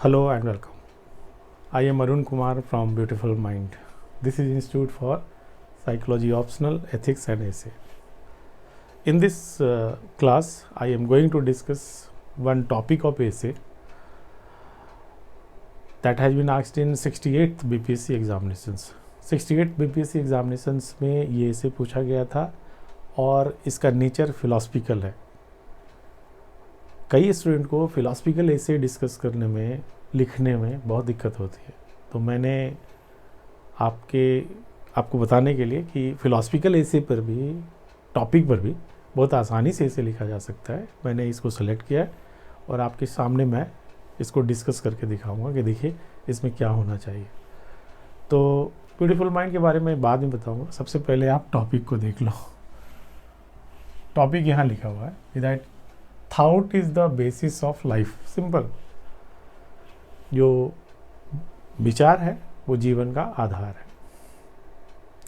Hello and welcome. I am Arun Kumar from Beautiful Mind. This is Institute for Psychology Optional Ethics and Essay. In this class, I am going to discuss one topic of essay that has been asked in 68th BPSC examinations. 68th BPSC examinations में ये essay पूछा गया था और इसका nature philosophical है. कई student को फिलोसफिकल एसे डिस्कस करने में, लिखने में बहुत दिक्कत होती है. तो मैंने आपको बताने के लिए कि फिलोसफिकल एसे पर भी, टॉपिक पर भी बहुत आसानी से इसे लिखा जा सकता है, मैंने इसको सेलेक्ट किया है और आपके सामने मैं इसको डिस्कस करके दिखाऊंगा कि देखिए इसमें क्या होना चाहिए. तो ब्यूटीफुल माइंड के बारे में बाद में बताऊंगा. सबसे पहले आप टॉपिक को देख लो. टॉपिक यहाँ लिखा हुआ है that thought is the basis of life. Simple, जो विचार है वो जीवन का आधार है.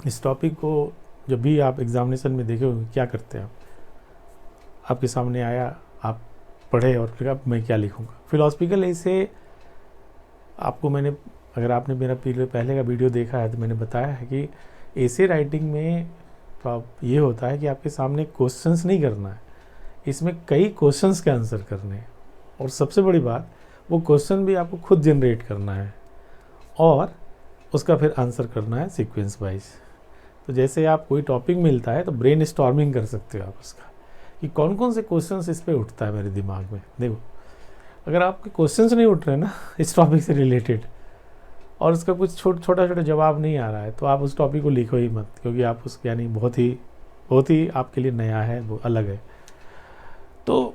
इस टॉपिक को जब भी आप एग्जामिनेशन में देखोगे क्या करते हैं, आपके सामने आया, आप पढ़े और फिर अब मैं क्या लिखूंगा. फिलोसफिकल ऐसे आपको मैंने, अगर आपने मेरा पहले का वीडियो देखा है तो मैंने बताया है कि ऐसे राइटिंग में ये होता है कि आपके सामने क्वेश्चंस नहीं करना है, इसमें कई क्वेश्चंस के आंसर करने हैं. और सबसे बड़ी बात, वो क्वेश्चन भी आपको खुद जनरेट करना है और उसका फिर आंसर करना है सीक्वेंस वाइज. तो जैसे आप कोई टॉपिक मिलता है तो ब्रेन स्टॉर्मिंग कर सकते हो आप उसका, कि कौन कौन से क्वेश्चंस इस पे उठता है मेरे दिमाग में. देखो, अगर आपके क्वेश्चंस नहीं उठ रहे ना इस टॉपिक से रिलेटेड और उसका कुछ छोटा छोटा जवाब नहीं आ रहा है, तो आप उस टॉपिक को लिखो ही मत, क्योंकि आप उसके यानी बहुत ही आपके लिए नया है, वो अलग है. तो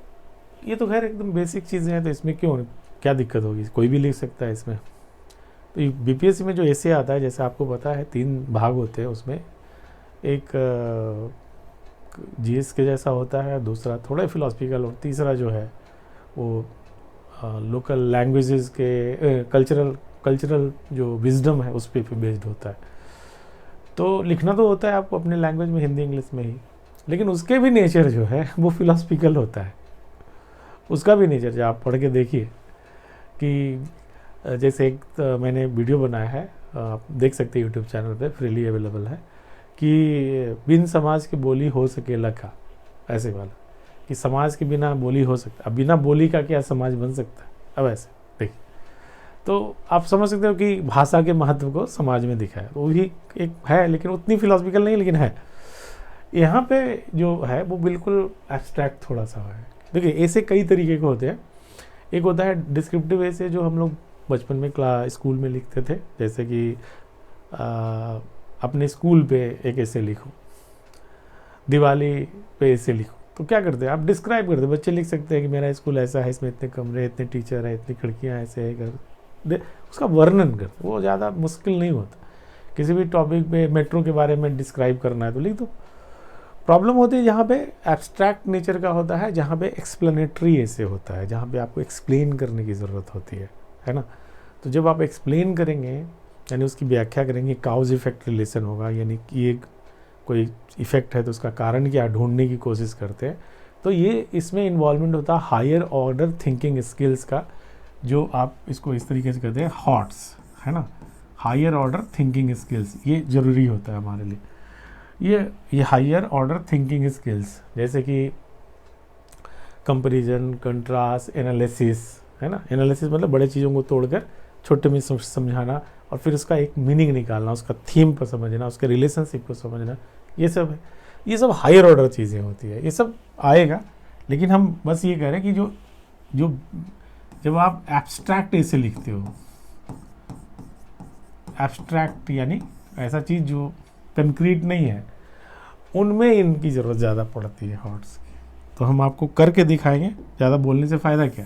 ये तो खैर एकदम बेसिक चीज़ें हैं, तो इसमें क्या दिक्कत होगी, कोई भी लिख सकता है इसमें. तो बीपीएससी में जो ऐसे आता है, जैसे आपको पता है 3 भाग होते हैं उसमें. एक जीएस के जैसा होता है, दूसरा थोड़ा फिलोसफिकल, और तीसरा जो है वो लोकल लैंग्वेजेस के कल्चरल जो विजडम है उस पर बेस्ड होता है. तो लिखना तो होता है आपको अपने लैंग्वेज में, हिंदी इंग्लिश में ही, लेकिन उसके भी नेचर जो है वो फिलोसफिकल होता है. उसका भी नेचर जो आप पढ़ के देखिए कि जैसे एक मैंने वीडियो बनाया है, आप देख सकते हैं यूट्यूब चैनल पे, फ्रीली अवेलेबल है, कि बिन समाज की बोली हो सकेला का, ऐसे वाला, कि समाज के बिना बोली हो सकता, अब बिना बोली का क्या समाज बन सकता है. अब ऐसे देखिए तो आप समझ सकते हो कि भाषा के महत्व को समाज में दिखा है. वो भी एक है, लेकिन उतनी फिलोसफिकल नहीं, लेकिन है. यहाँ पे जो है वो बिल्कुल एब्स्ट्रैक्ट थोड़ा सा है. देखिए ऐसे कई तरीके के होते हैं. एक होता है डिस्क्रिप्टिव ऐसे, जो हम लोग बचपन में स्कूल में लिखते थे, जैसे कि अपने स्कूल पे एक ऐसे लिखो, दिवाली पे ऐसे लिखो. तो क्या करते हैं, आप डिस्क्राइब करते हैं. बच्चे लिख सकते हैं कि मेरा स्कूल ऐसा है, इसमें इतने कमरे, इतने टीचर है, इतनी खिड़कियाँ, ऐसे है घर, उसका वर्णन करते. वो ज़्यादा मुश्किल नहीं होता. किसी भी टॉपिक पे मेट्रो के बारे में डिस्क्राइब करना है तो लिख दो. प्रॉब्लम होती है जहाँ पे एब्स्ट्रैक्ट नेचर का होता है, जहाँ पे एक्सप्लेनेटरी ऐसे होता है, जहाँ पे आपको एक्सप्लेन करने की ज़रूरत होती है ना. तो जब आप एक्सप्लेन करेंगे, यानी उसकी व्याख्या करेंगे, काउज इफेक्ट रिलेशन होगा, यानी कि एक कोई इफेक्ट है तो उसका कारण क्या ढूंढने की कोशिश करते हैं. तो ये इसमें इन्वॉल्वमेंट होता है हायर ऑर्डर थिंकिंग स्किल्स का, जो आप इसको इस तरीके से कहते हैं हॉट्स, है ना. हायर ऑर्डर थिंकिंग स्किल्स ये ज़रूरी होता है हमारे लिए. ये हायर ऑर्डर थिंकिंग स्किल्स, जैसे कि कंपैरिजन, कंट्रास्ट, एनालिसिस, है ना. एनालिसिस मतलब बड़े चीज़ों को तोड़कर छोटे में समझाना और फिर उसका एक मीनिंग निकालना, उसका थीम पर समझना, उसके रिलेशनशिप को समझना, ये सब हायर ऑर्डर चीज़ें होती है. ये सब आएगा, लेकिन हम बस ये कह रहे हैं कि जो जब आप एब्स्ट्रैक्ट ऐसे लिखते हो, एब्स्ट्रैक्ट यानी ऐसा चीज़ जो कंक्रीट नहीं है, उनमें इनकी ज़रूरत ज़्यादा पड़ती है हॉट्स की. तो हम आपको करके दिखाएंगे, ज़्यादा बोलने से फ़ायदा क्या.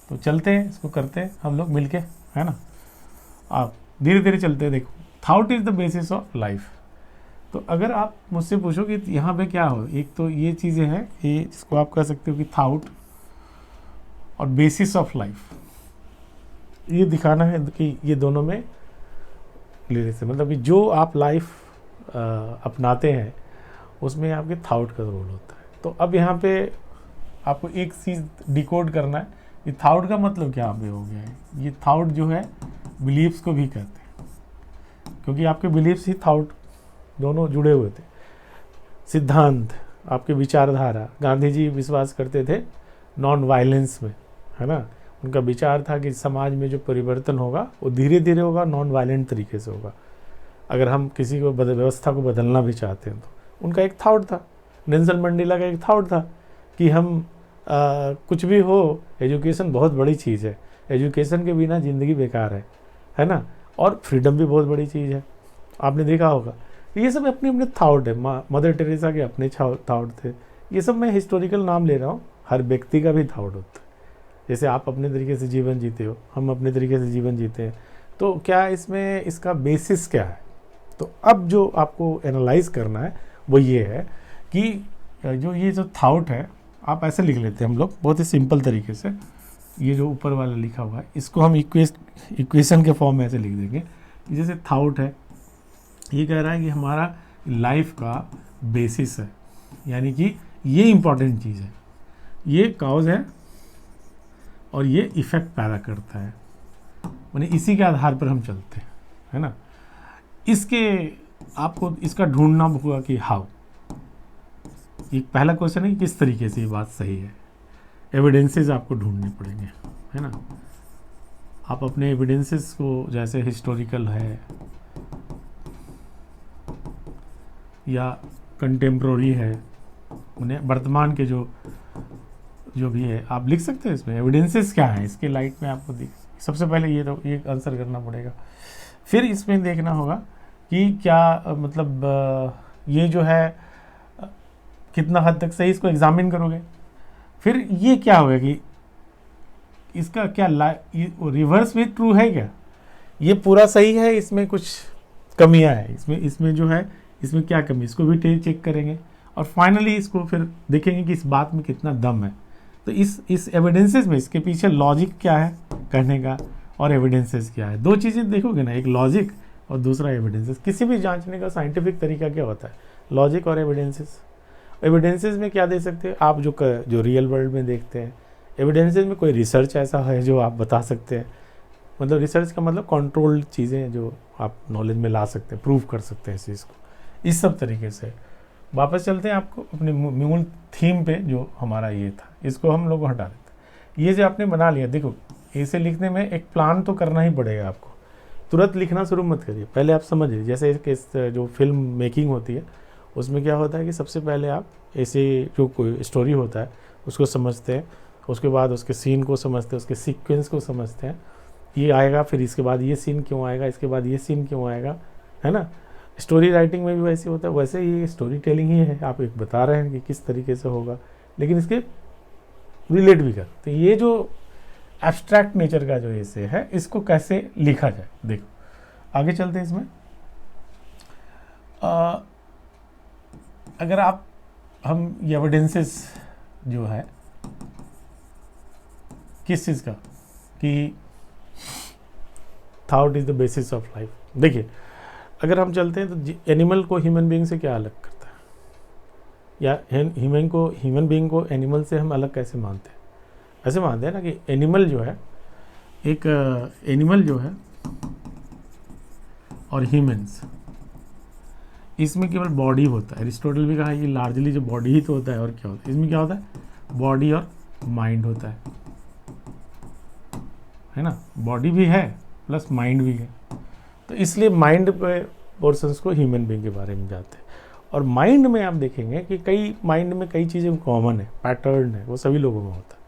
तो चलते हैं, इसको करते हैं हम लोग मिलके, है ना. आप धीरे धीरे चलते हैं. देखो, thought is the basis of life. तो अगर आप मुझसे पूछो कि यहाँ पे क्या हो, एक तो ये चीज़ें हैं, ये जिसको आप कह सकते हो कि थॉट और बेसिस ऑफ लाइफ, ये दिखाना है कि ये दोनों में रिलेशन, मतलब कि जो आप लाइफ अपनाते हैं उसमें आपके थॉट का रोल होता है. तो अब यहाँ पे आपको एक चीज़ डिकोड करना है ये थाउट का मतलब क्या पे हो गया है, ये थाउट जो है बिलीव्स को भी कहते हैं, क्योंकि आपके बिलीव्स ही थाउट दोनों जुड़े हुए थे। सिद्धांत, आपके विचारधारा, गांधी जी विश्वास करते थे नॉन वायलेंस में, है ना। उनका विचार था कि समाज में जो परिवर्तन होगा वो धीरे धीरे होगा, नॉन वायलेंट तरीके से होगा। अगर हम किसी को व्यवस्था को बदलना भी चाहते हैं तो उनका एक थाउट था। नेल्सन मंडेला का एक थाउट था कि हम कुछ भी हो, एजुकेशन बहुत बड़ी चीज़ है, एजुकेशन के बिना ज़िंदगी बेकार है ना। और फ्रीडम भी बहुत बड़ी चीज़ है, आपने देखा होगा। ये सब अपने अपने थाउट है। मदर टेरेसा के अपने थाउट थे। ये सब मैं हिस्टोरिकल नाम ले रहा हूँ, हर व्यक्ति का भी थाउट होता है। जैसे आप अपने तरीके से जीवन जीते हो, हम अपने तरीके से जीवन जीते हैं, तो क्या इसमें इसका बेसिस क्या है। तो अब जो आपको एनालाइज करना है वो ये है कि ये जो थाउट है, आप ऐसे लिख लेते हैं हम लोग बहुत ही सिंपल तरीके से। ये जो ऊपर वाला लिखा हुआ है इसको हम इक्वेशन के फॉर्म में ऐसे लिख देंगे। जैसे थाउट है, ये कह रहा है कि हमारा लाइफ का बेसिस है, यानी कि ये इम्पॉर्टेंट चीज़ है, ये कॉज है और ये इफ़ेक्ट पैदा करता है, यानी इसी के आधार पर हम चलते हैं, है ना। इसके आपको इसका ढूंढना होगा कि हाउ। एक पहला क्वेश्चन है कि किस तरीके से ये बात सही है। एविडेंसेस आपको ढूंढने पड़ेंगे, है ना। आप अपने एविडेंसेस को, जैसे हिस्टोरिकल है या कंटेम्प्रोरी है, उन्हें वर्तमान के जो भी है आप लिख सकते हैं। इसमें एविडेंसेस क्या है, इसके लाइट में आपको सबसे पहले ये आंसर करना पड़ेगा। फिर इसमें देखना होगा कि क्या मतलब ये जो है कितना हद तक सही, इसको एग्जामिन करोगे। फिर ये क्या होगा कि इसका क्या रिवर्स भी ट्रू है, क्या ये पूरा सही है, इसमें कुछ कमियां है, इसमें जो है इसमें क्या कमी, इसको भी चेक करेंगे। और फाइनली इसको फिर देखेंगे कि इस बात में कितना दम है। तो इस एविडेंसेस में इसके पीछे लॉजिक क्या है कहने का और एविडेंसेस क्या है, दो चीज़ें देखोगे ना, एक लॉजिक और दूसरा एविडेंसेस। किसी भी जांचने का साइंटिफिक तरीका क्या होता है, लॉजिक और एविडेंसेस। एविडेंसेस में क्या दे सकते हैं आप, जो रियल वर्ल्ड में देखते हैं। एविडेंसेस में कोई रिसर्च ऐसा है जो आप बता सकते हैं, मतलब रिसर्च का मतलब कंट्रोल्ड चीज़ें जो आप नॉलेज में ला सकते हैं, प्रूव कर सकते हैं इस चीज़ को। इस सब तरीके से वापस चलते हैं आपको अपने मूल थीम पे, जो हमारा ये था, इसको हम लोग हटा देते हैं। ये जो आपने बना लिया, देखो इसे लिखने में एक प्लान तो करना ही पड़ेगा आपको, तुरंत लिखना शुरू मत करिए, पहले आप समझिए। जैसे इस जो फिल्म मेकिंग होती है उसमें क्या होता है कि सबसे पहले आप ऐसे जो कोई स्टोरी होता है उसको समझते हैं, उसके बाद उसके सीन को समझते हैं, उसके सीक्वेंस को समझते हैं, ये आएगा फिर इसके बाद ये सीन क्यों आएगा, इसके बाद ये सीन क्यों आएगा, है ना। स्टोरी राइटिंग में भी वैसे होता है, वैसे ही स्टोरी टेलिंग ही है, आप एक बता रहे हैं कि किस तरीके से होगा, लेकिन इसके रिलेट भी कर। तो ये जो एब्स्ट्रैक्ट नेचर का जो ऐसे है, इसको कैसे लिखा जाए, देखो आगे चलते हैं इसमें। अगर हम एविडेंसेस जो है किस चीज़ का, कि thought is the basis of life. देखिए अगर हम चलते हैं तो एनिमल को ह्यूमन बीइंग से क्या अलग करता है, या ह्यूमन बीइंग को एनिमल से हम अलग कैसे मानते हैं। ऐसे मानते हैं ना कि एनिमल जो है, एक एनिमल जो है और ह्यूमंस, इसमें केवल बॉडी होता है। एरिस्टोटल भी कहा है कि लार्जली जो बॉडी ही तो होता है, और क्या होता है इसमें, क्या होता है बॉडी और माइंड होता है ना। बॉडी भी है प्लस माइंड भी है, तो इसलिए माइंड पे पोर्शंस को ह्यूमन बीइंग के बारे में जाते हैं। और माइंड में आप देखेंगे कि माइंड में कई चीज़ें कॉमन है, पैटर्न है, वो सभी लोगों में होता है,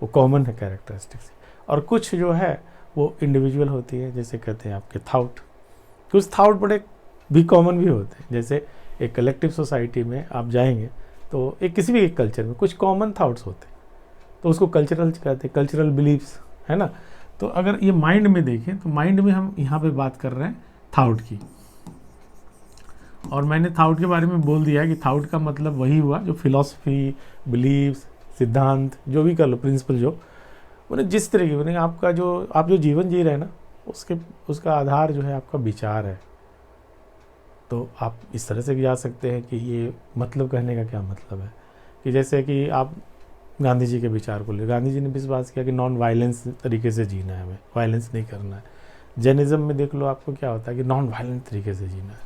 वो कॉमन है कैरेक्टरिस्टिक्स। और कुछ जो है वो इंडिविजुअल होती है, जैसे कहते हैं आपके थाउट। कुछ थाउट बड़े भी कॉमन भी होते हैं, जैसे एक कलेक्टिव सोसाइटी में आप जाएंगे तो एक किसी भी एक कल्चर में कुछ कॉमन थाउट्स होते हैं, तो उसको कल्चरल कहते हैं, कल्चरल बिलीव्स, है ना। तो अगर ये माइंड में देखें तो माइंड में हम यहाँ पे बात कर रहे हैं थाउट की, और मैंने थाउट के बारे में बोल दिया कि थाउट का मतलब वही हुआ जो फिलॉसफी, बिलीव्स, सिद्धांत, जो भी कर लो, प्रिंसिपल, जो मैंने जिस तरह की मैंने आप जो जीवन जी रहे हैं ना, उसका आधार जो है आपका विचार है। तो आप इस तरह से भी जा सकते हैं कि ये मतलब कहने का क्या मतलब है, कि जैसे कि आप गांधी जी के विचार को ले, गांधी जी ने विश्वास किया कि नॉन वायलेंस तरीके से जीना है, हमें वायलेंस नहीं करना है। जैनिज़्म में देख लो आपको क्या होता है कि नॉन वायलेंट तरीके से जीना है,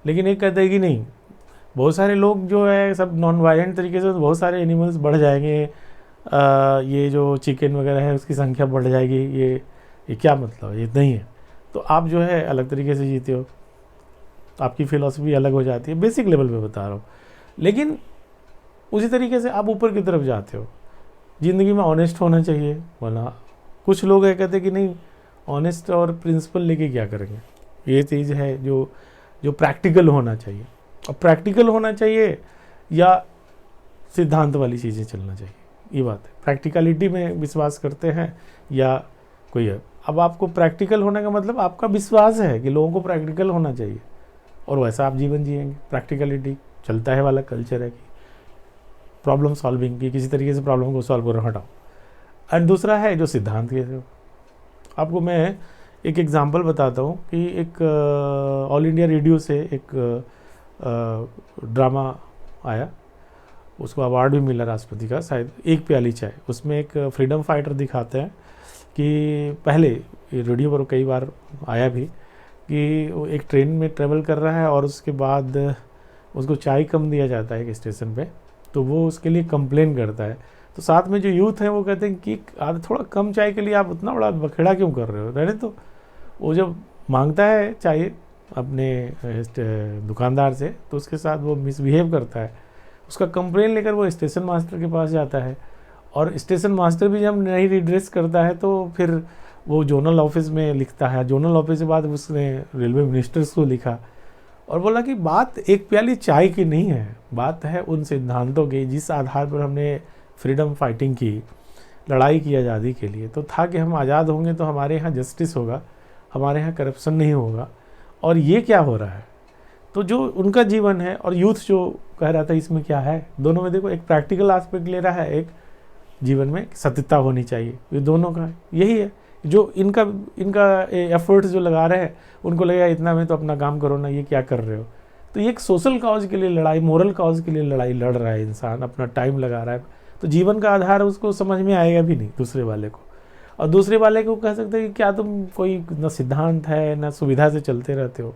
लेकिन एक कहते हैं कि नहीं, बहुत सारे लोग जो है सब नॉन वायलेंट तरीके से, बहुत सारे एनिमल्स बढ़ जाएंगे, ये जो चिकन वगैरह है उसकी संख्या बढ़ जाएगी, ये क्या मतलब है, ये नहीं है। तो आप जो है अलग तरीके से जीते हो, आपकी फिलॉसफी अलग हो जाती है, बेसिक लेवल पे बता रहा हूँ। लेकिन उसी तरीके से आप ऊपर की तरफ जाते हो, ज़िंदगी में ऑनेस्ट होना चाहिए, बोला कुछ लोग है कहते कि नहीं ऑनेस्ट और प्रिंसिपल लेके क्या करेंगे, ये चीज़ है जो प्रैक्टिकल होना चाहिए। और प्रैक्टिकल होना चाहिए या सिद्धांत वाली चीज़ें चलना चाहिए, ये बात है। प्रैक्टिकलिटी में विश्वास करते हैं या कोई है। अब आपको प्रैक्टिकल होने का मतलब आपका विश्वास है कि लोगों को प्रैक्टिकल होना चाहिए और वैसा आप जीवन जिएंगे। प्रैक्टिकलिटी चलता है वाला कल्चर है कि प्रॉब्लम सॉल्विंग की, किसी तरीके से प्रॉब्लम को सॉल्व करो, हटाओ। एंड दूसरा है जो सिद्धांत के। आपको मैं एक एग्जांपल बताता हूँ कि एक ऑल इंडिया रेडियो से एक ड्रामा आया, उसको अवार्ड भी मिला राष्ट्रपति का शायद, एक प्याली चाय। उसमें एक फ्रीडम फाइटर दिखाते हैं कि पहले रेडियो पर कई बार आया भी कि वो एक ट्रेन में ट्रेवल कर रहा है और उसके बाद उसको चाय कम दिया जाता है एक स्टेशन पे, तो वो उसके लिए कंप्लेन करता है। तो साथ में जो यूथ है वो कहते हैं कि थोड़ा कम चाय के लिए आप उतना बड़ा बखेड़ा क्यों कर रहे हो, रहने तो। वो जब मांगता है चाय अपने दुकानदार से तो उसके साथ वो मिसबिहेव करता है। उसका कंप्लेन लेकर वो स्टेशन मास्टर के पास जाता है और स्टेशन मास्टर भी जब नहीं रिड्रेस करता है तो फिर वो जोनल ऑफिस में लिखता है। जोनल ऑफिस के बाद उसने रेलवे मिनिस्टर्स को लिखा और बोला कि बात एक प्याली चाय की नहीं है, बात है उन सिद्धांतों की जिस आधार पर हमने फ्रीडम फाइटिंग की, लड़ाई की आज़ादी के लिए। तो था कि हम आज़ाद होंगे तो हमारे यहाँ जस्टिस होगा, हमारे यहाँ करप्शन नहीं होगा। और ये क्या हो रहा है, तो जो उनका जीवन है और यूथ जो कह रहा था इसमें क्या है, दोनों में देखो एक प्रैक्टिकल एस्पेक्ट ले रहा है, एक जीवन में सत्यता होनी चाहिए, ये दोनों का यही है। जो इनका एफर्ट्स जो लगा रहे हैं उनको लगेगा इतना में तो अपना काम करो ना, ये क्या कर रहे हो। तो ये एक सोशल काउज के लिए लड़ाई, मोरल काउज के लिए लड़ाई लड़ रहा है इंसान, अपना टाइम लगा रहा है। तो जीवन का आधार उसको समझ में आएगा भी नहीं दूसरे वाले को। और दूसरे वाले को कह सकते हैं कि क्या तुम कोई न सिद्धांत है न सुविधा से चलते रहते हो।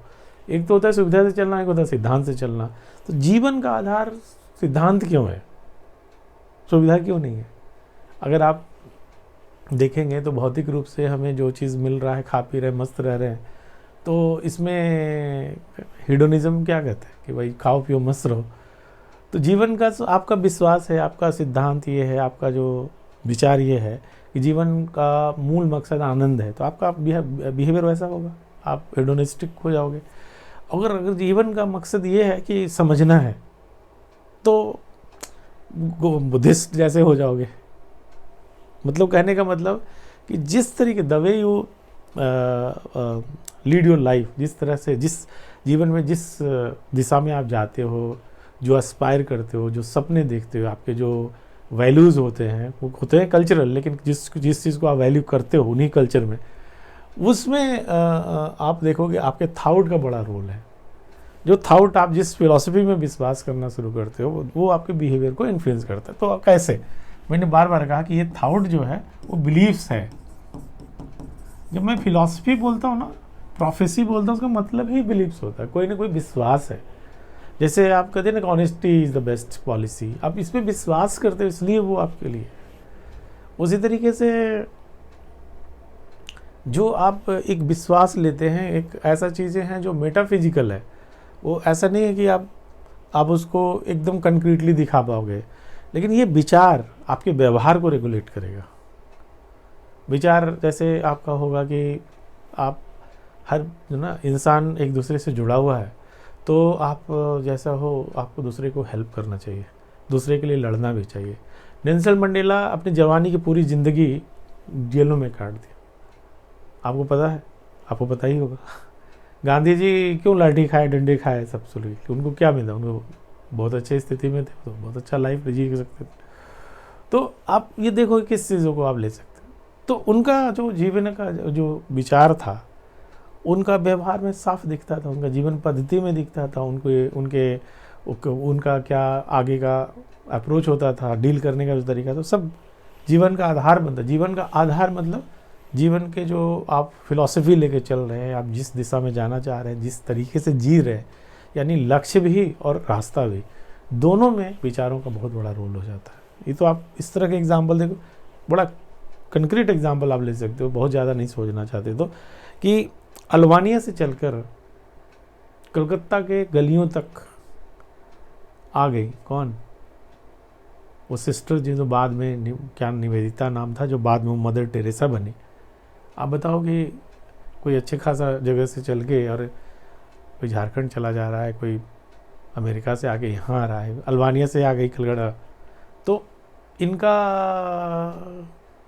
एक तो होता है सुविधा से चलना, एक होता है सिद्धांत से चलना। तो जीवन का आधार सिद्धांत क्यों है, सुविधा क्यों नहीं है। अगर आप देखेंगे तो भौतिक रूप से हमें जो चीज़ मिल रहा है, खा पी रहे मस्त रह रहे हैं, तो इसमें हिडोनिज्म क्या कहते हैं कि भाई खाओ पियो मस्त रहो। तो जीवन का आपका विश्वास है, आपका सिद्धांत ये है, आपका जो विचार ये है कि जीवन का मूल मकसद आनंद है, तो आपका बिहेवियर वैसा होगा, आप हेडोनिस्टिक हो जाओगे। अगर जीवन का मकसद ये है कि समझना है तो बुद्धिस्ट जैसे हो जाओगे। मतलब कहने का मतलब कि जिस तरीके the way you lead your life, जिस तरह से जिस जीवन में जिस दिशा में आप जाते हो, जो एस्पायर करते हो, जो सपने देखते हो, आपके जो वैल्यूज़ होते हैं वो होते हैं कल्चरल, लेकिन जिस चीज़ को आप वैल्यू करते हो उन्हीं कल्चर में, उसमें आप देखोगे आपके थाउट का बड़ा रोल है। जो थाउट आप जिस फिलॉसफी में विश्वास करना शुरू करते हो वो आपके बिहेवियर को इन्फ्लुएंस करता है। तो कैसे, मैंने बार बार कहा कि ये थाउट जो है वो बिलीव्स है। जब मैं फिलॉसफी बोलता हूँ ना, प्रोफेसी बोलता हूँ, उसका मतलब ही बिलीव्स होता है, कोई ना कोई विश्वास है। जैसे आप कहते हैं ना honesty is the best policy, आप इस पर विश्वास करते हो इसलिए वो आपके लिए। उसी तरीके से जो आप एक विश्वास लेते हैं, एक ऐसा चीज़ें हैं जो मेटाफिजिकल है, वो ऐसा नहीं है कि आप उसको एकदम कंक्रीटली दिखा पाओगे, लेकिन ये विचार आपके व्यवहार को रेगुलेट करेगा। विचार जैसे आपका होगा कि आप हर जो ना इंसान एक दूसरे से जुड़ा हुआ है, तो आप जैसा हो आपको दूसरे को हेल्प करना चाहिए, दूसरे के लिए लड़ना भी चाहिए। नेल्सन मंडेला अपनी जवानी की पूरी ज़िंदगी जेलों में काट दिया, आपको पता है, आपको पता ही होगा। गांधी जी क्यों लाठी खाए, डंडे खाए, सब सुन, उनको क्या मिला, उनको बहुत अच्छी स्थिति में थे, तो बहुत अच्छा लाइफ जी सकते थे। तो आप ये देखो किस चीज़ों को आप ले सकते हैं। तो उनका जो जीवन का जो विचार था, उनका व्यवहार में साफ दिखता था, उनका जीवन पद्धति में दिखता था, उनका क्या आगे का अप्रोच होता था, डील करने का जो तरीका था, सब जीवन का आधार बनता। जीवन का आधार मतलब जीवन के जो आप फिलॉसफी लेके चल रहे हैं, आप जिस दिशा में जाना चाह रहे हैं, जिस तरीके से जी रहे हैं, यानी लक्ष्य भी और रास्ता भी, दोनों में विचारों का बहुत बड़ा रोल हो जाता है। ये तो आप इस तरह के एग्जाम्पल देखो, बड़ा कंक्रीट एग्जाम्पल आप ले सकते हो, बहुत ज़्यादा नहीं सोचना चाहते तो, कि अल्बानिया से चलकर कलकत्ता के गलियों तक आ गई कौन, वो सिस्टर जी जो बाद में क्या निवेदिता नाम था, जो बाद में वो मदर टेरेसा बनी। आप बताओ कि कोई अच्छे खासा जगह से चल के, और कोई झारखंड चला जा रहा है, कोई अमेरिका से आके यहाँ आ रहा है, अल्बानिया से आ गई कलकत्ता, तो इनका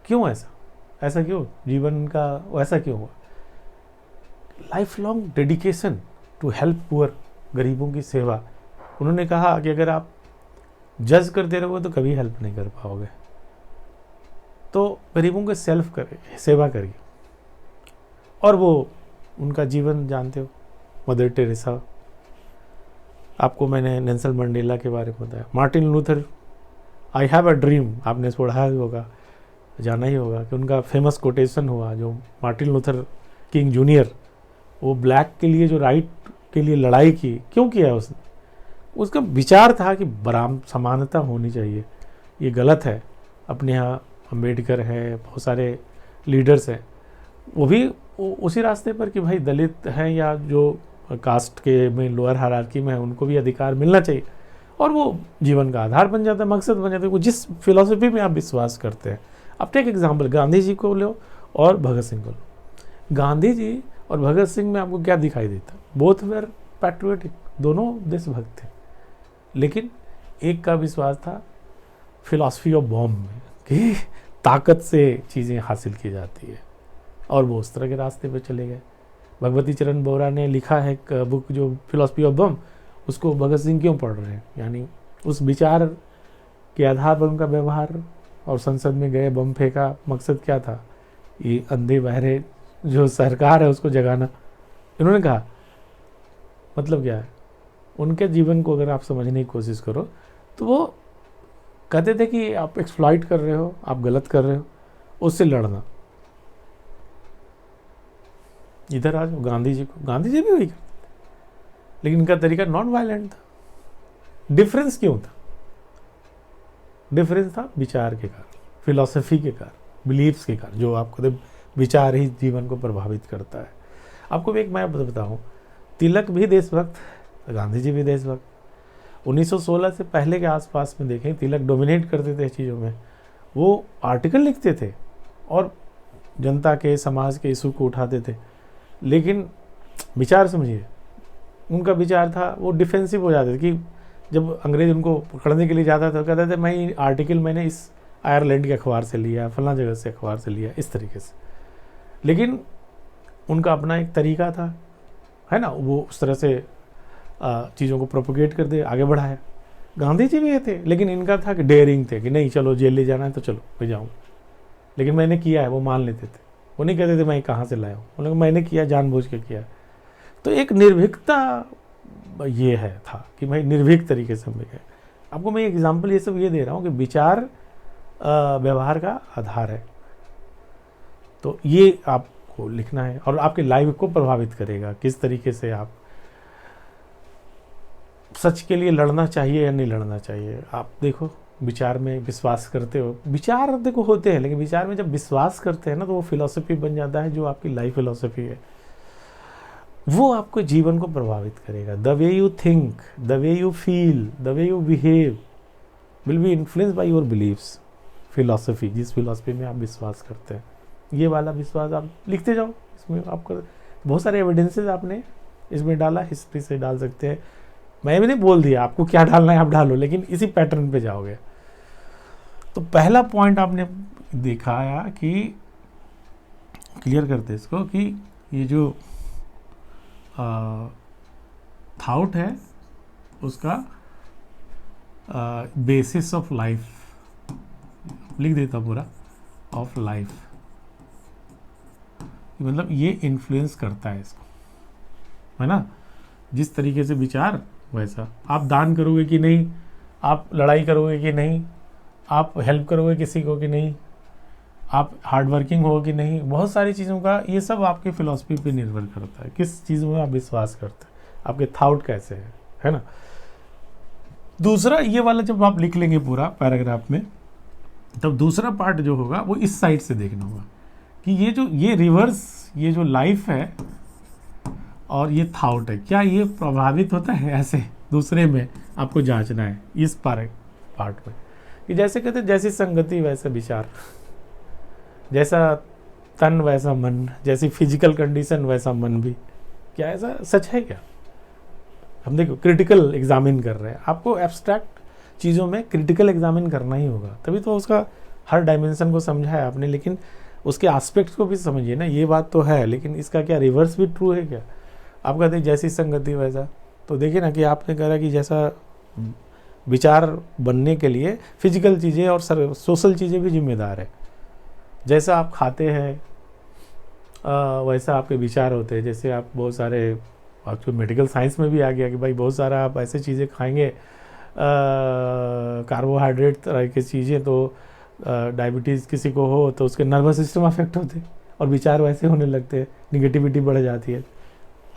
क्यों ऐसा क्यों जीवन का ऐसा क्यों हुआ? Life long dedication to help poor, गरीबों की सेवा। उन्होंने कहा कि अगर आप जज करते रहोगे तो कभी हेल्प नहीं कर पाओगे, तो गरीबों के सेवा करिए। और वो उनका जीवन जानते हो, मदर टेरेसा। आपको मैंने नेल्सन मंडेला के बारे में बताया, Martin Luther, I have a dream, आपने पढ़ा ही होगा, जाना ही होगा कि उनका फेमस कोटेशन हुआ, जो मार्टिन लूथर किंग जूनियर, वो ब्लैक के लिए जो राइट के लिए लड़ाई की, क्यों किया उसने? उसका विचार था कि समानता होनी चाहिए, ये गलत है। अपने यहाँ अम्बेडकर है, बहुत सारे लीडर्स हैं, वो भी उसी रास्ते पर कि भाई दलित हैं या जो कास्ट के में लोअर हायरार्की में है, उनको भी अधिकार मिलना चाहिए, और वो जीवन का आधार बन जाता है, मकसद बन जाता है, वो जिस फिलॉसफी में आप विश्वास करते हैं। अब टेक एग्जाम्पल, गांधी जी को लो और भगत सिंह को लो। गांधी जी और भगत सिंह में आपको क्या दिखाई देता? बोथ वेर पैट्रियोटिक, दोनों देशभक्त थे, लेकिन एक का विश्वास था फिलॉसफी ऑफ बॉम्ब में, कि ताकत से चीज़ें हासिल की जाती है, और वो उस तरह के रास्ते पे चले गए। भगवती चरण बोरा ने लिखा है एक बुक जो फिलॉसफी ऑफ बम, उसको भगत सिंह क्यों पढ़ रहे हैं? यानी उस विचार के आधार पर उनका व्यवहार, और संसद में गए बम फेंका, मकसद क्या था? ये अंधे बहरे जो सरकार है उसको जगाना। इन्होंने कहा मतलब क्या है? उनके जीवन को अगर आप समझने की कोशिश करो तो वो कहते थे कि आप एक्सप्लॉइट कर रहे हो, आप गलत कर रहे हो, उससे लड़ना। इधर आ जाओ गांधी जी को, गांधी जी भी वही करते, लेकिन इनका तरीका नॉन वायलेंट था। डिफरेंस क्यों था? डिफरेंस था विचार के कारण, फिलॉसफी के कारण, बिलीव्स के कारण, जो आपको विचार ही जीवन को प्रभावित करता है। आपको भी एक मैं बताऊं, तिलक भी देशभक्त, गांधी जी भी देशभक्त। 1916 से पहले के आसपास में देखें, तिलक डोमिनेट करते थे चीज़ों में, वो आर्टिकल लिखते थे और जनता के, समाज के इशू को उठाते थे, लेकिन विचार समझिए, उनका विचार था वो डिफेंसिव हो जाते थे कि जब अंग्रेज उनको पकड़ने के लिए जाता था, कहते थे मैं आर्टिकल मैंने इस आयरलैंड के अखबार से लिया, फला जगह से अखबार से लिया, इस तरीके से। लेकिन उनका अपना एक तरीका था, है ना, वो उस तरह से चीज़ों को प्रोपोगेट कर दे, आगे बढ़ाया। गांधी जी भी ये थे, लेकिन इनका था कि डेयरिंग थे कि नहीं चलो जेल ले जाना है तो चलो मैं जाऊँ, लेकिन मैंने किया है, वो मान लेते थे। वो नहीं कहते थे मैं कहाँ से लाया हूँ, उन्होंने मैंने किया, जानबूझ के किया। तो एक निर्भीकता ये है था कि भाई निर्भीक तरीके से हम गए। आपको मैं एग्जाम्पल ये सब ये दे रहा हूँ कि विचार व्यवहार का आधार है, तो ये आपको लिखना है और आपके लाइफ को प्रभावित करेगा किस तरीके से आप सच के लिए लड़ना चाहिए या नहीं लड़ना चाहिए। आप देखो, विचार में विश्वास करते हो, विचार देखो होते हैं, लेकिन विचार में जब विश्वास करते हैं ना तो वो फिलॉसफी बन जाता है, जो आपकी लाइफ फिलॉसफी है, वो आपको जीवन को प्रभावित करेगा। The way you think, the way you feel, the way you behave will be influenced by your beliefs. Philosophy, जिस फिलॉसफी में आप विश्वास करते हैं, ये वाला विश्वास आप लिखते जाओ। इसमें आपका बहुत सारे एविडेंसेस आपने इसमें डाला, हिस्ट्री से डाल सकते हैं, मैं भी नहीं बोल दिया आपको क्या डालना है आप डालो, लेकिन इसी पैटर्न पे जाओगे। तो पहला पॉइंट आपने दिखाया कि क्लियर करते इसको कि ये जो थाउट है उसका बेसिस ऑफ लाइफ, लिख देता पूरा, ऑफ लाइफ, मतलब ये इन्फ्लुएंस करता है इसको, है ना। जिस तरीके से विचार वैसा। आप दान करोगे कि नहीं, आप लड़ाई करोगे कि नहीं, आप हेल्प करोगे किसी को कि नहीं, आप हार्ड वर्किंग हो कि नहीं, बहुत सारी चीज़ों का ये सब आपकी फ़िलॉसफी पे निर्भर करता है, किस चीज़ में आप विश्वास करते हैं, आपके थाउट कैसे हैं, है ना। दूसरा ये वाला जब आप लिख लेंगे पूरा पैराग्राफ में, तब दूसरा पार्ट जो होगा वो इस साइड से देखना होगा कि ये रिवर्स, ये जो लाइफ है और ये थाउट है, क्या ये प्रभावित होता है ऐसे दूसरे में, आपको जांचना है इस पार्ट में। कि जैसे कहते हैं जैसी संगति वैसा विचार, जैसा तन वैसा मन, जैसी फिजिकल कंडीशन वैसा मन भी। क्या ऐसा सच है क्या? हम देखो क्रिटिकल एग्जामिन कर रहे हैं, आपको एब्स्ट्रैक्ट चीज़ों में क्रिटिकल एग्जामिन करना ही होगा, तभी तो उसका हर डायमेंशन को समझा है आपने, लेकिन उसके एस्पेक्ट्स को भी समझिए ना। ये बात तो है, लेकिन इसका क्या रिवर्स भी ट्रू है क्या? आप कहते हैं जैसी संगति वैसा, तो देखिए ना कि आपने कहा कि जैसा विचार बनने के लिए फिजिकल चीज़ें और सोशल चीज़ें भी जिम्मेदार है। जैसा आप खाते हैं वैसा आपके विचार होते हैं। जैसे आप बहुत सारे, आपको मेडिकल साइंस में भी आ गया कि भाई बहुत सारा आप ऐसे चीज़ें खाएंगे कार्बोहाइड्रेट तरह की चीज़ें, तो डायबिटीज़ किसी को हो तो उसके नर्वस सिस्टम अफेक्ट होते हैं और विचार वैसे होने लगते हैं, निगेटिविटी बढ़ जाती है।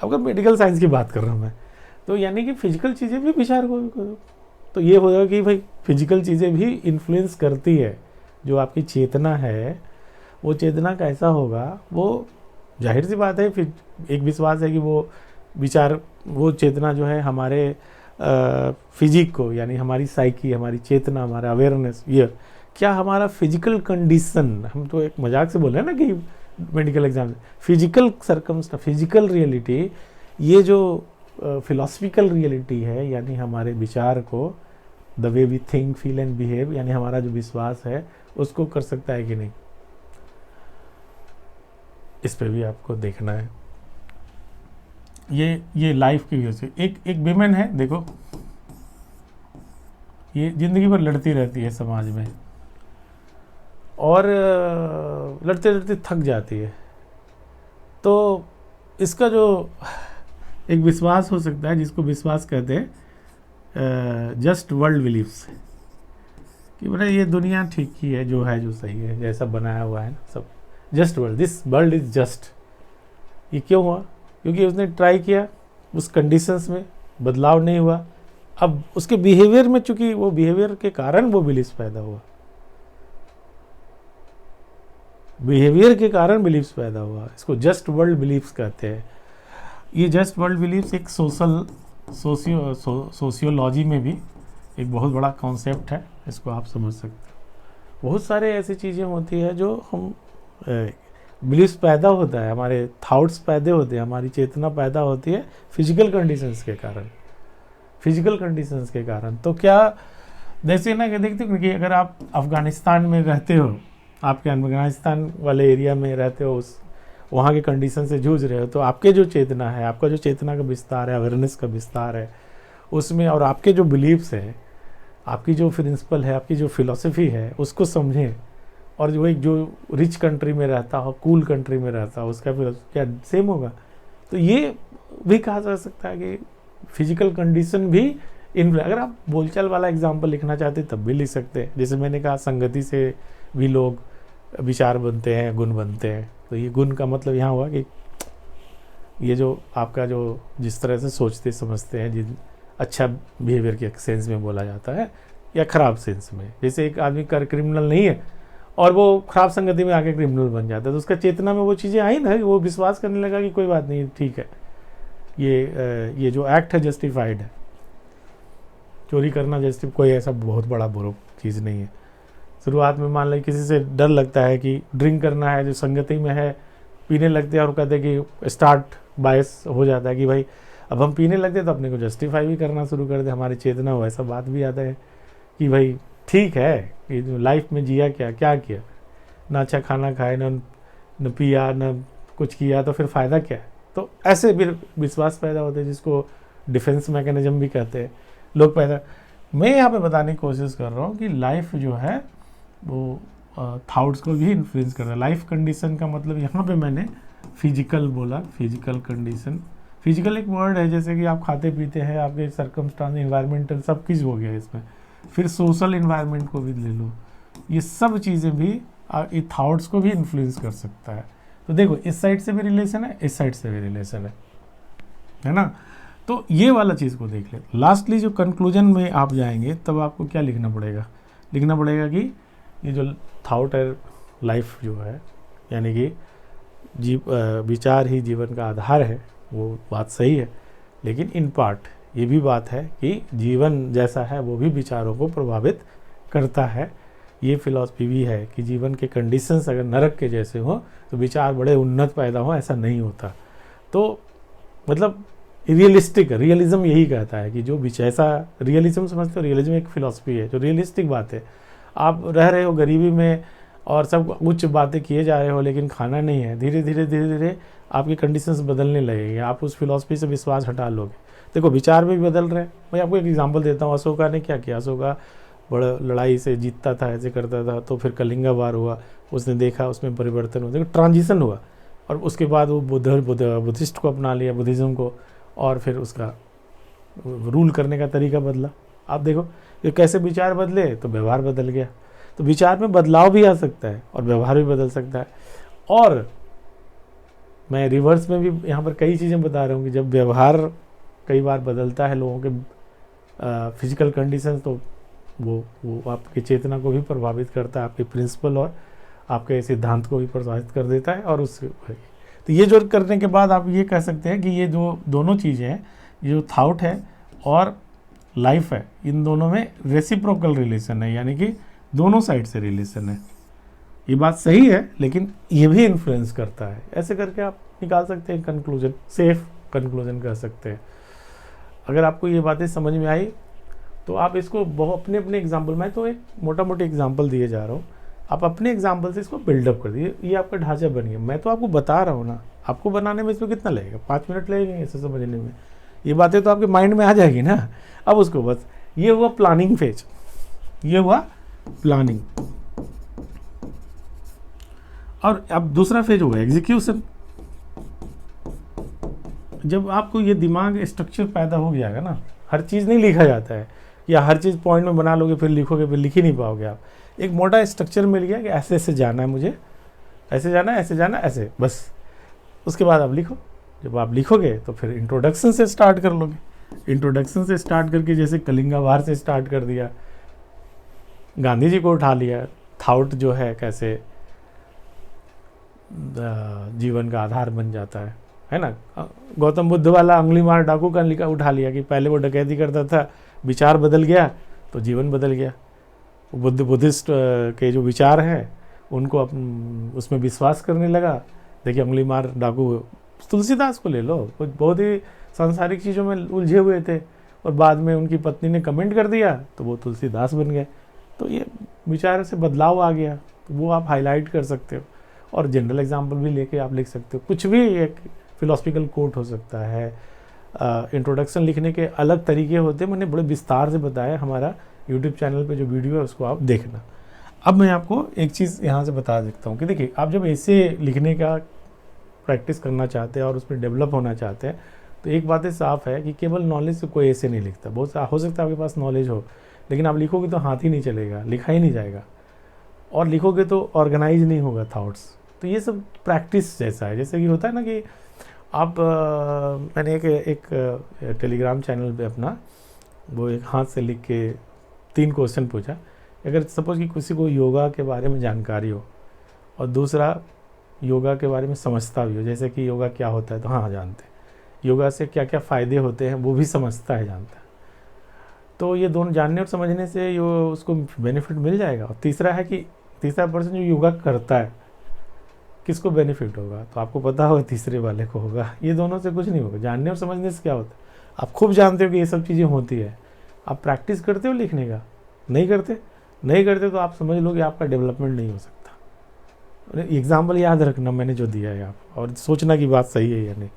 अगर मेडिकल साइंस की बात कर रहा हूँ मैं, तो यानी कि फिजिकल चीज़ें भी विचार को, तो ये हो जाएगा कि भाई फिजिकल चीज़ें भी इन्फ्लुएंस करती है। जो आपकी चेतना है वो चेतना कैसा होगा, वो जाहिर सी बात है, फिर एक विश्वास है कि वो विचार, वो चेतना जो है हमारे फिजिक को, यानी हमारी साइकी, हमारी चेतना, हमारा अवेयरनेस, ये क्या हमारा फिजिकल कंडीशन, हम तो एक मजाक से बोल रहे हैं ना कि medical exam, physical circumstance, physical reality, ये जो फिलॉसफिकल रियलिटी है, यानी हमारे विचार को, the way we think feel and behave, यानी हमारा जो विश्वास है उसको कर सकता है कि नहीं, इस पे भी आपको देखना है। ये लाइफ की वजह से एक विमेन है, देखो ये जिंदगी भर लड़ती रहती है समाज में, और लड़ते लड़ते थक जाती है। तो इसका जो एक विश्वास हो सकता है, जिसको विश्वास कहते हैं जस्ट वर्ल्ड बिलीफ्स, कि बोले ये दुनिया ठीक ही है, जो है जो सही है, जैसा बनाया हुआ है ना सब, just world, this world is just. ये क्यों हुआ? क्योंकि उसने ट्राई किया, उस कंडीशंस में बदलाव नहीं हुआ। अब उसके बिहेवियर में, चूंकि वो बिहेवियर के कारण वो बिलीफ्स पैदा हुआ, बिहेवियर के कारण बिलीफ्स पैदा हुआ, इसको जस्ट वर्ल्ड बिलीफ्स कहते हैं। ये जस्ट वर्ल्ड बिलीफ्स एक सोशियोलॉजी में भी एक बहुत बड़ा कॉन्सेप्ट है, इसको आप समझ सकते हैं। बहुत सारे ऐसी चीज़ें होती है जो हम बिलीफ्स पैदा होता है, हमारे थाट्स पैदा होते हैं, हमारी चेतना पैदा होती है फिजिकल कंडीशंस के कारण, फिजिकल कंडीशंस के कारण। तो क्या जैसे ना कि देखते हो कि अगर आप अफ़गानिस्तान में रहते हो, आपके अफ़गानिस्तान वाले एरिया में रहते हो, उस वहाँ के कंडीशन से जूझ रहे हो, तो आपके जो चेतना है, आपका जो चेतना का विस्तार है, अवेयरनेस का विस्तार है उसमें, और आपके जो बिलीव्स हैं, आपकी जो प्रिंसिपल है, आपकी जो फिलॉसफी है, उसको समझें। और जो एक जो रिच कंट्री में रहता हो, कूल कंट्री में रहता हो, उसका फिर क्या सेम होगा? तो ये भी कहा जा सकता है कि फिजिकल कंडीशन भी अगर आप बोलचाल वाला एग्जाम्पल लिखना चाहते तब भी लिख सकते हैं। जैसे मैंने कहा संगति से भी लोग विचार बनते हैं, गुण बनते हैं। तो ये गुण का मतलब यहाँ हुआ कि ये जो आपका जो जिस तरह से सोचते समझते हैं, जिन अच्छा बिहेवियर के सेंस में बोला जाता है या ख़राब सेंस में। जैसे एक आदमी क्रिमिनल नहीं है और वो ख़राब संगति में आके क्रिमिनल बन जाता है, तो उसका चेतना में वो चीज़ें आई ना, वो विश्वास करने लगा कि कोई बात नहीं, ठीक है, ये जो एक्ट है जस्टिफाइड है, चोरी करना जैसे कोई ऐसा बहुत बड़ा बुरा चीज़ नहीं है। शुरुआत में मान लो किसी से डर लगता है कि ड्रिंक करना है, जो संगति में है पीने लगते हैं, और कहते हैं कि स्टार्ट बायस हो जाता है कि भाई अब हम पीने लगते तो अपने को जस्टिफाई भी करना शुरू कर दे, हमारी चेतना हो, ऐसा बात भी आता है कि भाई ठीक है कि लाइफ में जिया क्या किया, ना अच्छा खाना खाए, न पिया, न कुछ किया, तो फिर फ़ायदा क्या है? तो ऐसे भी विश्वास पैदा होते हैं, जिसको डिफेंस मैकेनिज्म भी कहते हैं लोग पैदा। मैं यहाँ पे बताने की कोशिश कर रहा हूँ कि लाइफ जो है वो थाट्स को भी इन्फ्लुएंस कर रहा है। लाइफ कंडीशन का मतलब यहाँ पे मैंने फिजिकल बोला, फिजिकल कंडीशन। फिजिकल एक वर्ड है, जैसे कि आप खाते पीते हैं, आपके सर्कमस्टांस, इन्वायरमेंटल, सब कुछ हो गया इसमें। फिर सोशल इन्वायरमेंट को भी ले लो, ये सब चीज़ें भी ये थॉट्स को भी इन्फ्लुएंस कर सकता है। तो देखो इस साइड से भी रिलेशन है, इस साइड से भी रिलेशन है ना। तो ये वाला चीज़ को देख ले। लास्टली जो कंक्लूजन में आप जाएंगे तब आपको क्या लिखना पड़ेगा, लिखना पड़ेगा कि ये जो थॉट है लाइफ जो है, यानी कि विचार ही जीवन का आधार है, वो बात सही है, लेकिन इन पार्ट ये भी बात है कि जीवन जैसा है वो भी विचारों को प्रभावित करता है। ये फिलॉसफी भी है कि जीवन के कंडीशंस अगर नरक के जैसे हो तो विचार बड़े उन्नत पैदा हो, ऐसा नहीं होता। तो मतलब रियलिस्टिक, रियलिज्म यही कहता है कि जो ऐसा रियलिज्म समझते हो, रियलिज्म एक फिलॉसफी है जो रियलिस्टिक बात है। आप रह रहे हो गरीबी में और सब उच्च बातें किए जा रहे हो लेकिन खाना नहीं है, धीरे धीरे आपकी कंडीशंस बदलने लगेंगे, आप उस फिलॉसफी से विश्वास हटा लोगे। देखो विचार भी बदल रहे हैं। मैं आपको एक एग्जांपल देता हूँ, अशोका ने क्या किया, अशोका बड़ा लड़ाई से जीतता था, ऐसे करता था, तो फिर कलिंगा वार हुआ, उसने देखा उसमें परिवर्तन हुआ, देखो ट्रांजिशन हुआ, और उसके बाद वो बुद्धिस्ट को अपना लिया, बुद्धिज़्म को, और फिर उसका रूल करने का तरीका बदला। आप देखो ये कैसे विचार बदले तो व्यवहार बदल गया। तो विचार में बदलाव भी आ सकता है और व्यवहार भी बदल सकता है। और मैं रिवर्स में भी यहाँ पर कई चीज़ें बता रहा हूँ कि जब व्यवहार कई बार बदलता है लोगों के फिजिकल कंडीशन, तो वो आपकी चेतना को भी प्रभावित करता है, आपके प्रिंसिपल और आपके सिद्धांत को भी प्रभावित कर देता है। और उस तो ये जो करने के बाद आप ये कह सकते हैं कि ये जो दोनों चीज़ें हैं, ये जो थॉट है और लाइफ है, इन दोनों में रेसिप्रोकल रिलेशन है, यानी कि दोनों साइड से रिलेशन है। ये बात सही है, लेकिन ये भी इन्फ्लुएंस करता है। ऐसे करके आप निकाल सकते हैं कंक्लूजन, सेफ कंक्लूजन कह सकते हैं। अगर आपको ये बातें समझ में आई तो आप इसको अपने अपने एग्जाम्पल, मैं तो एक मोटा मोटी एग्जाम्पल दिए जा रहा हूँ, आप अपने एग्जाम्पल से इसको बिल्डअप कर दिए। ये आपका ढांचा बन गया। मैं तो आपको बता रहा हूँ ना, आपको बनाने में इसमें कितना लगेगा, 5 मिनट लगेंगे इसे समझने में। ये बातें तो आपके माइंड में आ जाएगी ना। अब उसको बस, ये हुआ प्लानिंग फेज, ये हुआ प्लानिंग। और अब दूसरा फेज होगा एग्जीक्यूशन। जब आपको ये दिमाग स्ट्रक्चर पैदा हो गया ना, हर चीज़ नहीं लिखा जाता है, या हर चीज़ पॉइंट में बना लोगे फिर लिखोगे, फिर लिख ही नहीं पाओगे आप। एक मोटा स्ट्रक्चर मिल गया कि ऐसे ऐसे जाना है मुझे, ऐसे जाना है, ऐसे जाना है, ऐसे, बस। उसके बाद आप लिखो। जब आप लिखोगे तो फिर इंट्रोडक्शन से स्टार्ट कर लोगे। इंट्रोडक्शन से स्टार्ट करके जैसे कलिंगा वार से स्टार्ट कर दिया, गांधी जी को उठा लिया, थॉट जो है कैसे जीवन का आधार बन जाता है ना। गौतम बुद्ध वाला उंगली मार डाकू का लिखा उठा लिया कि पहले वो डकैती करता था, विचार बदल गया तो जीवन बदल गया। बुद्धिस्ट के जो विचार हैं उनको उसमें विश्वास करने लगा। देखिए उंगली मार डाकू, तुलसीदास को ले लो, वो बहुत ही सांसारिक चीज़ों में उलझे हुए थे, और बाद में उनकी पत्नी ने कमेंट कर दिया तो वो तुलसीदास बन गए। तो ये विचार से बदलाव आ गया, तो वो आप हाईलाइट कर सकते हो। और जनरल एग्जाम्पल भी लेके आप लिख सकते हो, कुछ भी एक फिलोसफिकल कोट हो सकता है। इंट्रोडक्शन लिखने के अलग तरीके होते हैं, मैंने बड़े विस्तार से बताया, हमारा यूट्यूब चैनल पे जो वीडियो है उसको आप देखना। अब मैं आपको एक चीज़ यहाँ से बता सकता हूँ कि देखिए, आप जब ऐसे लिखने का प्रैक्टिस करना चाहते हैं और उसमें डेवलप होना चाहते हैं, तो एक बात साफ़ है कि केवल नॉलेज से कोई ऐसे नहीं लिखता। बहुत हो सकता है आपके पास नॉलेज हो, लेकिन आप लिखोगे तो हाथ ही नहीं चलेगा, लिखा ही नहीं जाएगा, और लिखोगे तो ऑर्गेनाइज नहीं होगा थॉट्स। तो ये सब प्रैक्टिस जैसा है, जैसे कि होता है ना कि आप मैंने एक टेलीग्राम चैनल पे अपना वो एक हाथ से लिख के 3 क्वेश्चन पूछा। अगर सपोज कि किसी को योगा के बारे में जानकारी हो और दूसरा योगा के बारे में समझता भी हो, जैसे कि योगा क्या होता है तो हाँ जानते हैं, योगा से क्या क्या फ़ायदे होते हैं वो भी समझता है, जानता है, तो ये दोनों जानने और समझने से उसको बेनिफिट मिल जाएगा। और तीसरा है कि तीसरा पर्सन जो योगा करता है किसको बेनिफिट होगा, तो आपको पता होगा तीसरे वाले को होगा। ये दोनों से कुछ नहीं होगा। जानने और समझने से क्या होता है, आप खूब जानते हो कि ये सब चीज़ें होती है, आप प्रैक्टिस करते हो लिखने का, नहीं करते तो आप समझ लो कि आपका डेवलपमेंट नहीं हो सकता। एग्जाम्पल याद रखना मैंने जो दिया है आप, और सोचना कि बात सही है या नहीं।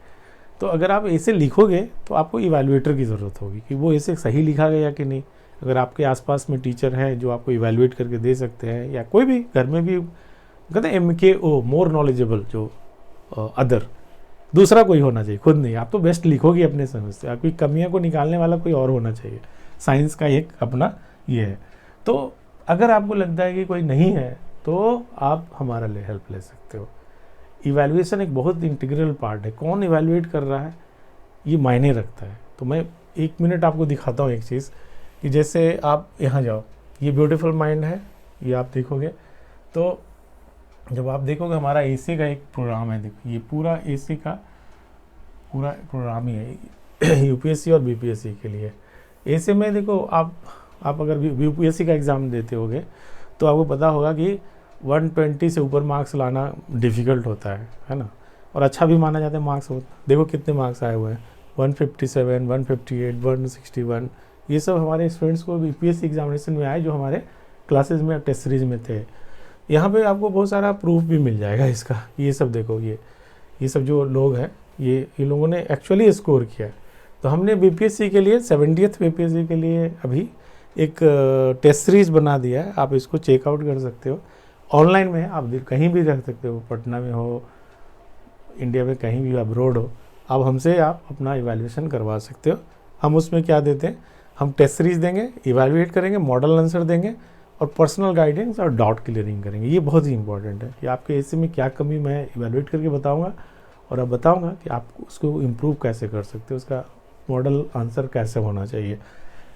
तो अगर आप ऐसे लिखोगे तो आपको इवैल्यूएटर की ज़रूरत होगी कि वो ऐसे सही लिखा गया कि नहीं। अगर आपके आसपास में टीचर हैं जो आपको इवैल्यूएट करके दे सकते हैं, या कोई भी घर में भी कहते हैं MKO, मोर नॉलेजेबल, जो अदर, दूसरा कोई होना चाहिए, खुद नहीं। आप तो बेस्ट लिखोगे अपने समझ से, आपकी कमियों को निकालने वाला कोई और होना चाहिए। साइंस का एक अपना ये है। तो अगर आपको लगता है कि कोई नहीं है तो आप हमारा हेल्प ले सकते हो। इवैल्यूएशन एक बहुत इंटीग्रल पार्ट है, कौन इवैल्यूएट कर रहा है ये मायने रखता है। तो मैं 1 मिनट आपको दिखाता हूँ एक चीज़, कि जैसे आप यहाँ जाओ, ये ब्यूटीफुल माइंड है, ये आप देखोगे तो जब आप देखोगे हमारा एसी का एक प्रोग्राम है, देखो ये पूरा एसी का पूरा प्रोग्राम ही है यूपीएससी और बीपीएससी के लिए। ऐसे में देखो आप अगर यूपीएससी का एग्ज़ाम देते होगे तो आपको पता होगा कि 120 से ऊपर मार्क्स लाना डिफ़िकल्ट होता है ना, और अच्छा भी माना जाता है मार्क्स। देखो कितने मार्क्स आए हुए हैं, 157, 158, 161। ये सब हमारे स्टूडेंट्स को यूपीएससी एग्जामिनेशन में आए जो हमारे क्लासेस में टेस्ट सीरीज में थे। यहाँ पे आपको बहुत सारा प्रूफ भी मिल जाएगा इसका। ये सब देखो, ये सब जो लोग हैं ये लोगों ने एक्चुअली स्कोर किया है। तो हमने बीपीएससी के लिए 70th बीपीएससी के लिए अभी एक टेस्ट सीरीज बना दिया है, आप इसको चेकआउट कर सकते हो। ऑनलाइन में है, आप कहीं भी रख सकते हो, पटना में हो, इंडिया में कहीं भी अब्रोड हो, आप हमसे आप अपना इवैल्यूएशन करवा सकते हो। हम उसमें क्या देते हैं, हम टेस्ट सीरीज देंगे, इवैल्यूएट करेंगे, मॉडल आंसर देंगे और पर्सनल गाइडेंस और डाउट क्लियरिंग करेंगे। ये बहुत ही इंपॉर्टेंट है कि आपके ऐसे में क्या कमी मैं इवैल्यूएट करके बताऊंगा और अब बताऊंगा कि आप उसको इम्प्रूव कैसे कर सकते हो, उसका मॉडल आंसर कैसे होना चाहिए।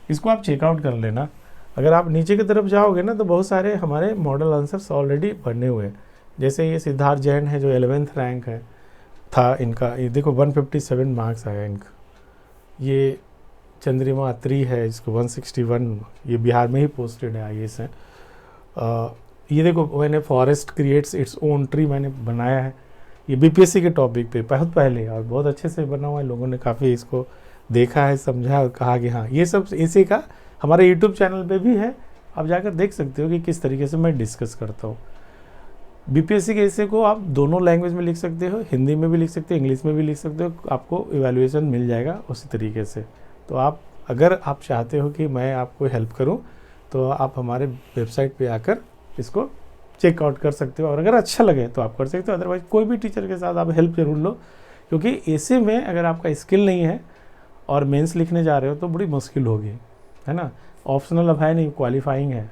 इसको आप चेकआउट कर लेना। अगर आप नीचे की तरफ जाओगे ना तो बहुत सारे हमारे मॉडल आंसर्स ऑलरेडी बने हुए हैं। जैसे ये सिद्धार्थ जैन है जो 11th रैंक है था इनका, ये देखो 157 मार्क्स आया इनका। ये चंद्रिमा अत्री है, इसको 161, ये बिहार में ही पोस्टेड है, IAS है। ये देखो मैंने forest creates its own tree मैंने बनाया है, ये बीपीएससी के टॉपिक पे बहुत पहले और बहुत अच्छे से बना हुआ है। लोगों ने काफ़ी इसको देखा है, समझा और कहा कि हाँ ये सब इसी का हमारे यूट्यूब चैनल पे भी है, आप जाकर देख सकते हो कि किस तरीके से मैं डिस्कस करता हूँ। बीपीएससी के ऐसे को आप दोनों लैंग्वेज में लिख सकते हो, हिंदी में भी लिख सकते हो, इंग्लिश में भी लिख सकते हो, आपको इवैल्यूएशन मिल जाएगा उसी तरीके से। तो आप अगर आप चाहते हो कि मैं आपको हेल्प करूं तो आप हमारे वेबसाइट पे आकर इसको चेकआउट कर सकते हो, और अगर अच्छा लगे तो आप कर सकते हो। अदरवाइज कोई भी टीचर के साथ आप हेल्प जरूर लो, क्योंकि ऐसे में अगर आपका स्किल नहीं है और मेंस लिखने जा रहे हो तो बड़ी मुश्किल होगी, है ना। ऑप्शनल अब है नहीं, क्वालिफाइंग है।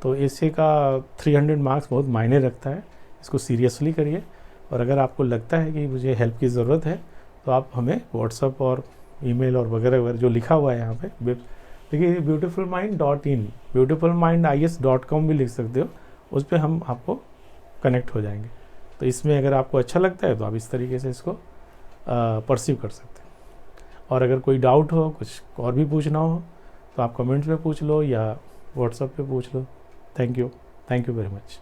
तो ऐसे का 300 मार्क्स बहुत मायने रखता है, इसको सीरियसली करिए। और अगर आपको लगता है कि मुझे हेल्प की ज़रूरत है तो आप हमें व्हाट्सअप और ईमेल और वगैरह वगैरह जो लिखा हुआ है यहाँ पे, देखिए beautifulmind.in, beautifulmindias.com भी लिख सकते हो, उस पर हम आपको कनेक्ट हो जाएंगे। तो इसमें अगर आपको अच्छा लगता है तो आप इस तरीके से इसको परसीव कर सकते हैं। और अगर कोई डाउट हो, कुछ और भी पूछना हो तो आप कमेंट्स में पूछ लो या व्हाट्सएप पे पूछ लो। Thank you very much.